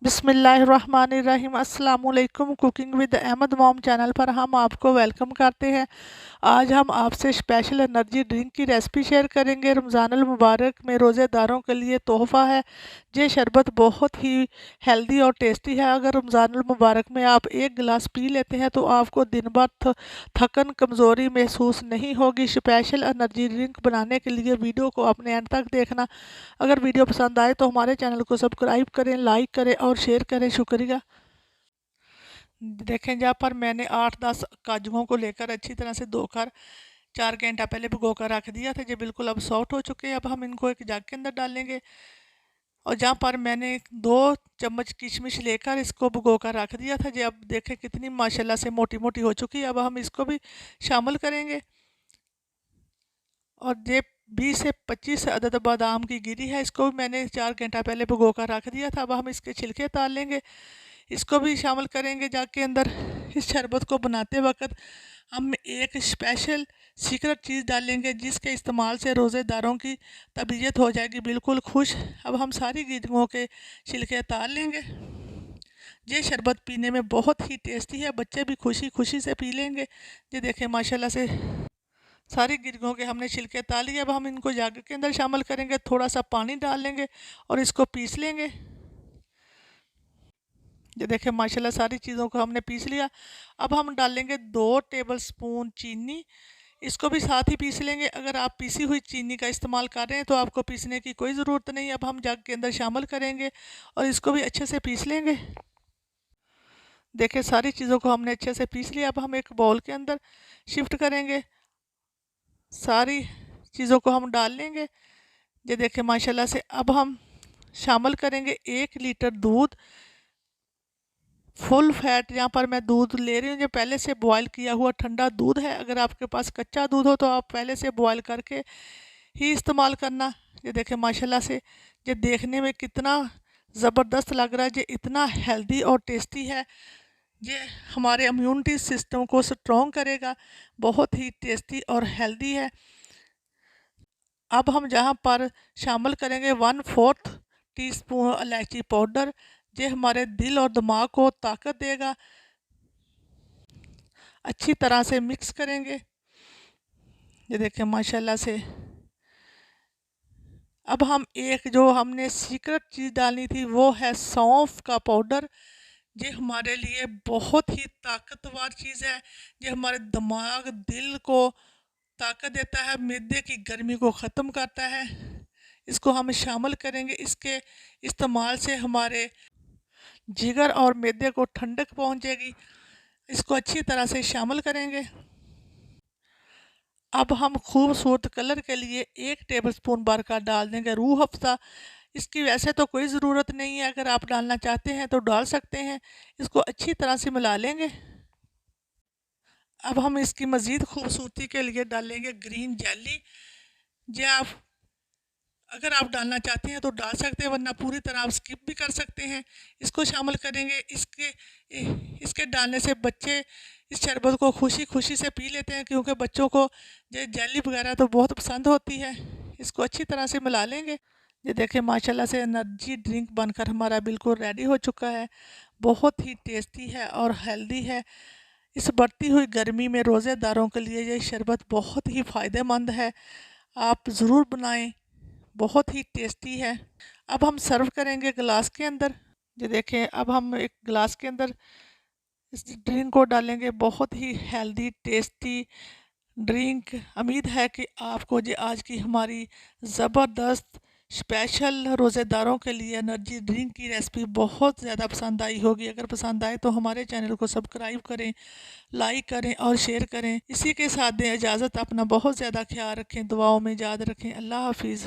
बिस्मिल्लाहिर्रहमानिर्रहीम अस्सलामुअलैकुम। Cooking with Ahmed mom channel पर हम आपको वेलकम करते हैं। आज हम आपसे स्पेशल एनर्जी ड्रिंक की रेसिपी शेयर करेंगे। रमज़ानुल मुबारक में रोज़ेदारों के लिए तोहफ़ा है। ये शरबत बहुत ही हेल्दी और टेस्टी है। अगर रमज़ानुल मुबारक में आप एक गिलास पी लेते हैं तो आपको दिन भर थकन कमज़ोरी महसूस नहीं होगी। स्पेशल एनर्जी ड्रिंक बनाने के लिए वीडियो को अपने एंड तक देखना। अगर वीडियो पसंद आए तो हमारे चैनल को सब्सक्राइब करें, लाइक करें और शेयर करें। शुक्रिया। देखें, जहाँ पर मैंने 8-10 काजुओं को लेकर अच्छी तरह से धोकर 4 घंटा पहले भिगो कर रख दिया था। ये बिल्कुल अब सॉफ्ट हो चुके हैं। अब हम इनको एक जग के अंदर डालेंगे और जहाँ पर मैंने 2 चम्मच किशमिश लेकर इसको भिगो कर रख दिया था, ये अब देखें कितनी माशाल्लाह से मोटी मोटी हो चुकी है। अब हम इसको भी शामिल करेंगे और ये 20 से 25 अदद बादाम की गिरी है, इसको भी मैंने 4 घंटा पहले भिगो कर रख दिया था। अब हम इसके छिलके उतार लेंगे, इसको भी शामिल करेंगे जग के अंदर। इस शरबत को बनाते वक्त हम एक स्पेशल सीक्रेट चीज़ डालेंगे जिसके इस्तेमाल से रोज़ेदारों की तबीयत हो जाएगी बिल्कुल खुश। अब हम सारी गिरियों के छिलके उतार लेंगे। ये शरबत पीने में बहुत ही टेस्टी है, बच्चे भी खुशी खुशी से पी लेंगे। ये देखें माशाल्लाह से सारी गिरगों के हमने छिलके उतार लिए। अब हम इनको जग के अंदर शामिल करेंगे, थोड़ा सा पानी डाल लेंगे और इसको पीस लेंगे। ये देखें माशाल्लाह सारी चीज़ों को हमने पीस लिया। अब हम डालेंगे 2 टेबल स्पून चीनी, इसको भी साथ ही पीस लेंगे। अगर आप पीसी हुई चीनी का इस्तेमाल कर रहे हैं तो आपको पीसने की कोई ज़रूरत नहीं। अब हम जग के अंदर शामिल करेंगे और इसको भी अच्छे से पीस लेंगे। देखें सारी चीज़ों को हमने अच्छे से पीस लिया। अब हम एक बाउल के अंदर शिफ्ट करेंगे, सारी चीज़ों को हम डाल लेंगे। ये देखें माशाल्लाह से अब हम शामिल करेंगे 1 लीटर दूध, फुल फैट। यहाँ पर मैं दूध ले रही हूँ, जो पहले से बॉयल किया हुआ ठंडा दूध है। अगर आपके पास कच्चा दूध हो तो आप पहले से बॉयल करके ही इस्तेमाल करना। ये देखें माशाल्लाह से ये देखने में कितना ज़बरदस्त लग रहा है, ये इतना हेल्दी और टेस्टी है। ये हमारे इम्यूनिटी सिस्टम को स्ट्रॉन्ग करेगा, बहुत ही टेस्टी और हेल्दी है। अब हम जहाँ पर शामिल करेंगे 1/4 टीस्पून इलायची पाउडर, ये हमारे दिल और दिमाग को ताकत देगा। अच्छी तरह से मिक्स करेंगे। ये देखें माशाल्लाह से अब हम एक जो हमने सीक्रेट चीज़ डालनी थी वो है सौंफ का पाउडर। ये हमारे लिए बहुत ही ताकतवर चीज़ है। ये हमारे दिमाग दिल को ताकत देता है, मैदे की गर्मी को ख़त्म करता है। इसको हम शामिल करेंगे। इसके इस्तेमाल से हमारे जिगर और मैदे को ठंडक पहुंचेगी। इसको अच्छी तरह से शामिल करेंगे। अब हम खूबसूरत कलर के लिए 1 टेबल स्पून भर का डाल देंगे रूह अफ़ज़ा। इसकी वैसे तो कोई ज़रूरत नहीं है, अगर आप डालना चाहते हैं तो डाल सकते हैं। इसको अच्छी तरह से मिला लेंगे। अब हम इसकी मज़ीद खूबसूरती के लिए डालेंगे ग्रीन जेली। ये आप अगर आप डालना चाहते हैं तो डाल सकते हैं, वरना पूरी तरह आप स्किप भी कर सकते हैं। इसको शामिल करेंगे। इसके डालने से बच्चे इस शरबत को खुशी खुशी से पी लेते हैं, क्योंकि बच्चों को ये जेली वगैरह तो बहुत पसंद होती है। इसको अच्छी तरह से मिला लेंगे। ये देखें माशाल्लाह से एनर्जी ड्रिंक बनकर हमारा बिल्कुल रेडी हो चुका है। बहुत ही टेस्टी है और हेल्दी है। इस बढ़ती हुई गर्मी में रोज़ेदारों के लिए ये शरबत बहुत ही फ़ायदेमंद है। आप ज़रूर बनाएं, बहुत ही टेस्टी है। अब हम सर्व करेंगे गिलास के अंदर। ये देखें अब हम एक गिलास के अंदर इस ड्रिंक को डालेंगे। बहुत ही हेल्दी टेस्टी ड्रिंक। उम्मीद है कि आपको ये आज की हमारी ज़बरदस्त स्पेशल रोज़ेदारों के लिए एनर्जी ड्रिंक की रेसिपी बहुत ज़्यादा पसंद आई होगी। अगर पसंद आए तो हमारे चैनल को सब्सक्राइब करें, लाइक करें और शेयर करें। इसी के साथ दें इजाज़त। अपना बहुत ज़्यादा ख्याल रखें, दुआओं में याद रखें। अल्लाह हाफिज़।